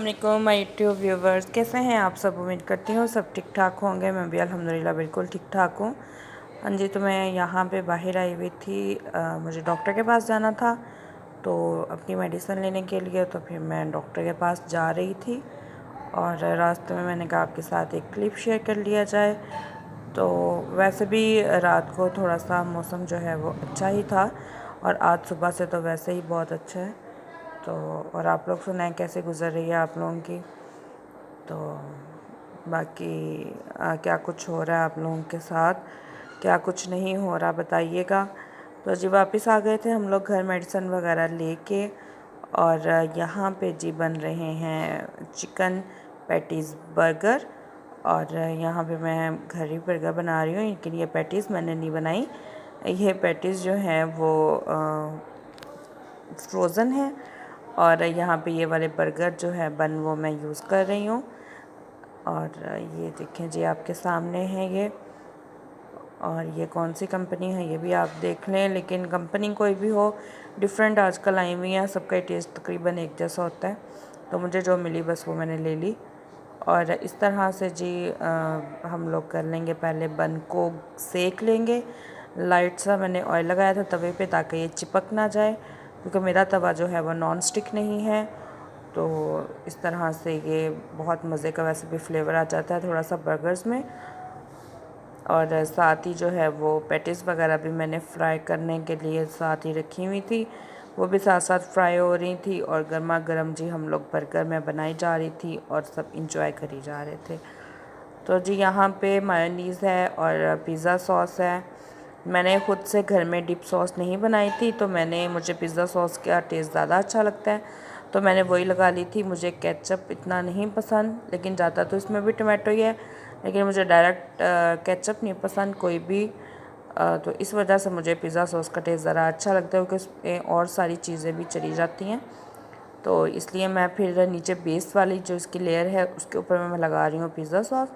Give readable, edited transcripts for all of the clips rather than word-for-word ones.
अस्सलाम my YouTube viewers, कैसे हैं आप सब। उम्मीद करती हूँ सब ठीक ठाक होंगे। मैं भी अल्हम्दुलिल्लाह बिल्कुल ठीक ठाक हूँ। हाँ जी, तो मैं यहाँ पे बाहर आई हुई थी। मुझे डॉक्टर के पास जाना था, तो अपनी मेडिसिन लेने के लिए। तो फिर मैं डॉक्टर के पास जा रही थी और रास्ते में मैंने कहा आपके साथ एक क्लिप शेयर कर लिया जाए। तो वैसे भी रात को थोड़ा सा मौसम जो है वो अच्छा ही था और आज सुबह से तो वैसे ही बहुत अच्छा है। तो और आप लोग सुनाएं कैसे गुज़र रही है आप लोगों की। तो बाकी क्या कुछ हो रहा है आप लोगों के साथ, क्या कुछ नहीं हो रहा बताइएगा। तो जी वापस आ गए थे हम लोग घर मेडिसिन वगैरह लेके, और यहाँ पे जी बन रहे हैं चिकन पैटीज़ बर्गर। और यहाँ पे मैं घर ही बर्गर बना रही हूँ, लेकिन ये पैटीज़ मैंने नहीं बनाई। ये पैटीज़ जो हैं वो फ्रोज़न है। और यहाँ पे ये वाले बर्गर जो है बन वो मैं यूज़ कर रही हूँ। और ये देखें जी आपके सामने है ये। और ये कौन सी कंपनी है ये भी आप देख लें, लेकिन कंपनी कोई भी हो, डिफरेंट आजकल आई हुई हैं, सबका टेस्ट तकरीबन एक जैसा होता है। तो मुझे जो मिली बस वो मैंने ले ली। और इस तरह से जी हम लोग कर लेंगे। पहले बन को सेक लेंगे। लाइट सा मैंने ऑयल लगाया था तवे पे ताकि ये चिपक ना जाए, क्योंकि मेरा तवा जो है वो नॉन स्टिक नहीं है। तो इस तरह से ये बहुत मज़े का वैसे भी फ्लेवर आ जाता है थोड़ा सा बर्गर्स में। और साथ ही जो है वो पैटीज़ वगैरह भी मैंने फ्राई करने के लिए साथ ही रखी हुई थी, वो भी साथ साथ फ्राई हो रही थी। और गर्मा गर्म जी हम लोग बर्गर में बनाई जा रही थी और सब इंजॉय करी जा रहे थे। तो जी यहाँ पे मायोनीज़ है और पिज़्ज़ा सॉस है। मैंने ख़ुद से घर में डिप सॉस नहीं बनाई थी, तो मुझे पिज़्ज़ा सॉस का टेस्ट ज़्यादा अच्छा लगता है, तो मैंने वही लगा ली थी। मुझे केचप इतना नहीं पसंद, लेकिन ज़्यादा तो इसमें भी टमाटो ही है, लेकिन मुझे डायरेक्ट केचप नहीं पसंद कोई भी। तो इस वजह से मुझे पिज़्ज़ा सॉस का टेस्ट ज़रा अच्छा लगता है, क्योंकि उसमें और सारी चीज़ें भी चली जाती हैं। तो इसलिए मैं फिर नीचे बेस वाली जो इसकी लेयर है उसके ऊपर मैं लगा रही हूँ पिज़्ज़ा सॉस।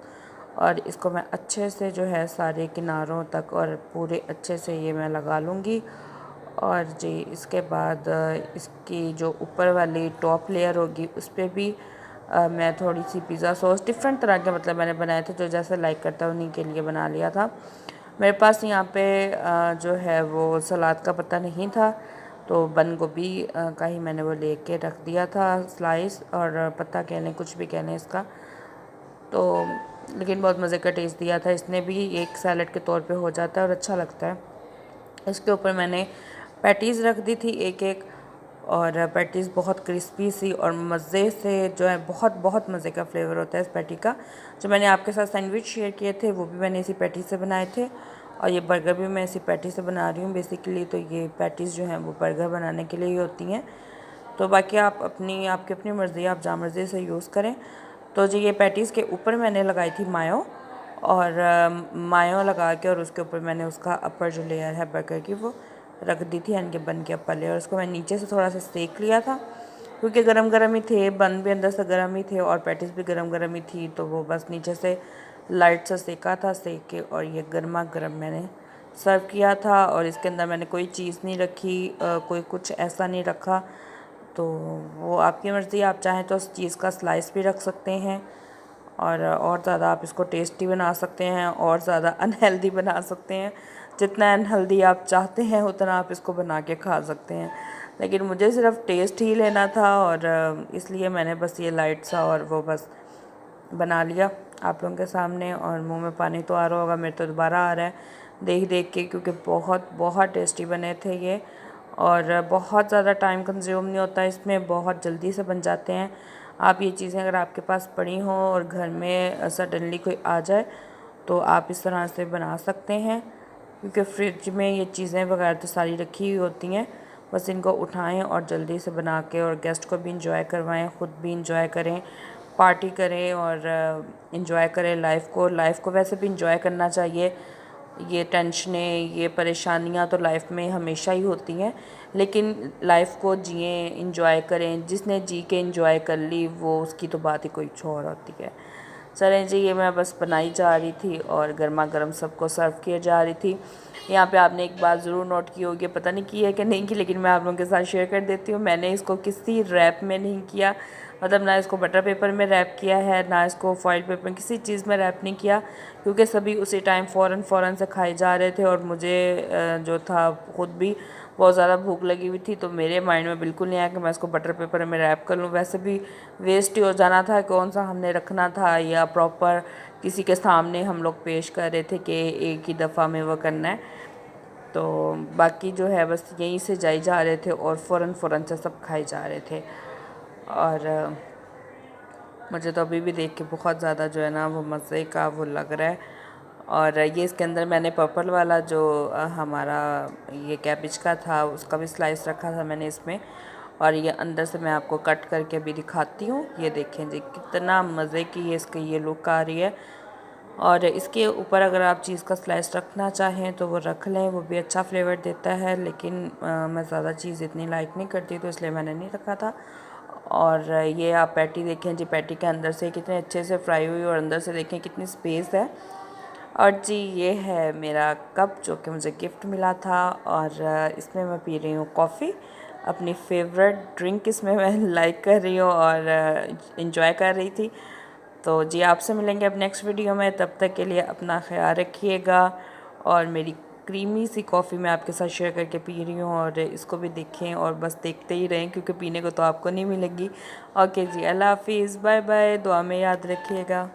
और इसको मैं अच्छे से जो है सारे किनारों तक और पूरे अच्छे से ये मैं लगा लूँगी। और जी इसके बाद इसकी जो ऊपर वाली टॉप लेयर होगी उस पर भी मैं थोड़ी सी पिज़्ज़ा सॉस डिफरेंट तरह के मतलब मैंने बनाए थे, जो जैसे लाइक करता है उन्हीं के लिए बना लिया था। मेरे पास यहाँ पे जो है वो सलाद का पत्ता नहीं था, तो बंद गोभी का ही मैंने वो लेके रख दिया था स्लाइस, और पत्ता कह लें कुछ भी कह लें इसका। तो लेकिन बहुत मज़े का टेस्ट दिया था इसने भी, एक सैलड के तौर पे हो जाता है और अच्छा लगता है। इसके ऊपर मैंने पैटीज़ रख दी थी एक एक, और पैटीज़ बहुत क्रिस्पी सी और मज़े से जो है बहुत बहुत मज़े का फ्लेवर होता है इस पैटी का। जो मैंने आपके साथ सैंडविच शेयर किए थे वो भी मैंने इसी पैटी से बनाए थे, और ये बर्गर भी मैं इसी पैटी से बना रही हूँ बेसिकली। तो ये पैटीज़ जो हैं वो बर्गर बनाने के लिए ही होती हैं। तो बाकी आप आपकी अपनी मर्ज़ी, आप जहाँ मर्ज़ी से यूज़ करें। तो जी ये पैटीज़ के ऊपर मैंने लगाई थी मायो, और मायो लगा के और उसके ऊपर मैंने उसका अपर जो लेयर है बर्गर की वो रख दी थी, यानी कि बन के अपर लेयर। उसको मैं नीचे से थोड़ा सा सेक लिया था, क्योंकि गरम गरम ही थे, बन भी अंदर से गरम ही थे और पैटीज़ भी गरम गरम ही थी। तो वो बस नीचे से लाइट सा सेका था, सेक के और ये गर्मा गर्म मैंने सर्व किया था। और इसके अंदर मैंने कोई चीज़ नहीं रखी, कोई कुछ ऐसा नहीं रखा। तो वो आपकी मर्ज़ी, आप चाहें तो उस चीज़ का स्लाइस भी रख सकते हैं, और ज़्यादा आप इसको टेस्टी बना सकते हैं और ज़्यादा अनहेल्दी बना सकते हैं। जितना अनहेल्दी आप चाहते हैं उतना आप इसको बना के खा सकते हैं, लेकिन मुझे सिर्फ टेस्ट ही लेना था, और इसलिए मैंने बस ये लाइट सा और वो बस बना लिया आप लोगों के सामने। और मुंह में पानी तो आ रहा होगा, मेरे तो दोबारा आ रहा है देख देख के, क्योंकि बहुत बहुत टेस्टी बने थे ये। और बहुत ज़्यादा टाइम कंज्यूम नहीं होता इसमें, बहुत जल्दी से बन जाते हैं। आप ये चीज़ें अगर आपके पास पड़ी हों और घर में सडनली कोई आ जाए तो आप इस तरह से बना सकते हैं, क्योंकि फ्रिज में ये चीज़ें वगैरह तो सारी रखी हुई होती हैं। बस इनको उठाएं और जल्दी से बना के और गेस्ट को भी इंजॉय करवाएं, ख़ुद भी इंजॉय करें, पार्टी करें और इंजॉय करें लाइफ को वैसे भी इंजॉय करना चाहिए। ये टेंशनें, ये परेशानियां तो लाइफ में हमेशा ही होती हैं, लेकिन लाइफ को जिएं, इंजॉय करें। जिसने जी के इंजॉय कर ली वो उसकी तो बात ही कोई और होती है। चलें जी, ये मैं बस बनाई जा रही थी और गर्मा गर्म सबको सर्व किए जा रही थी। यहाँ पे आपने एक बात ज़रूर नोट की होगी, पता नहीं की है कि नहीं की, लेकिन मैं आप लोगों के साथ शेयर कर देती हूँ। मैंने इसको किसी रैप में नहीं किया, मतलब ना इसको बटर पेपर में रैप किया है, ना इसको फॉइल पेपर में, किसी चीज़ में रैप नहीं किया, क्योंकि सभी उसी टाइम फ़ौरन से खाए जा रहे थे और मुझे जो था खुद भी बहुत ज़्यादा भूख लगी हुई थी। तो मेरे माइंड में बिल्कुल नहीं आया कि मैं इसको बटर पेपर में रैप कर लूँ। वैसे भी वेस्ट ही हो जाना था, कौन सा हमने रखना था या प्रॉपर किसी के सामने हम लोग पेश कर रहे थे कि एक ही दफ़ा में वो करना है। तो बाकी जो है बस यहीं से जाए जा रहे थे और फ़ौरन से सब खाए जा रहे थे। और मुझे तो अभी भी देख के बहुत ज़्यादा जो है ना वो मज़े का वो लग रहा है। और ये इसके अंदर मैंने पर्पल वाला जो हमारा ये कैबिज का था उसका भी स्लाइस रखा था मैंने इसमें। और ये अंदर से मैं आपको कट करके भी दिखाती हूँ। ये देखें जी कितना मज़े की है इसकी ये लुक आ रही है। और इसके ऊपर अगर आप चीज़ का स्लाइस रखना चाहें तो वो रख लें, वो भी अच्छा फ्लेवर देता है। लेकिन मैं ज़्यादा चीज़ इतनी लाइक नहीं करती तो इसलिए मैंने नहीं रखा था। और ये आप पैटी देखें जी, पैटी के अंदर से कितने अच्छे से फ्राई हुई और अंदर से देखें कितनी स्पेस है। और जी ये है मेरा कप जो कि मुझे गिफ्ट मिला था। और इसमें मैं पी रही हूँ कॉफ़ी, अपनी फेवरेट ड्रिंक इसमें मैं लाइक कर रही हूँ और इन्जॉय कर रही थी। तो जी आपसे मिलेंगे अब नेक्स्ट वीडियो में, तब तक के लिए अपना ख्याल रखिएगा। और मेरी क्रीमी सी कॉफ़ी मैं आपके साथ शेयर करके पी रही हूँ और इसको भी देखें और बस देखते ही रहें, क्योंकि पीने को तो आपको नहीं मिलेगी। ओके जी, अल्लाह हाफिज़, बाय बाय, दुआ में याद रखिएगा।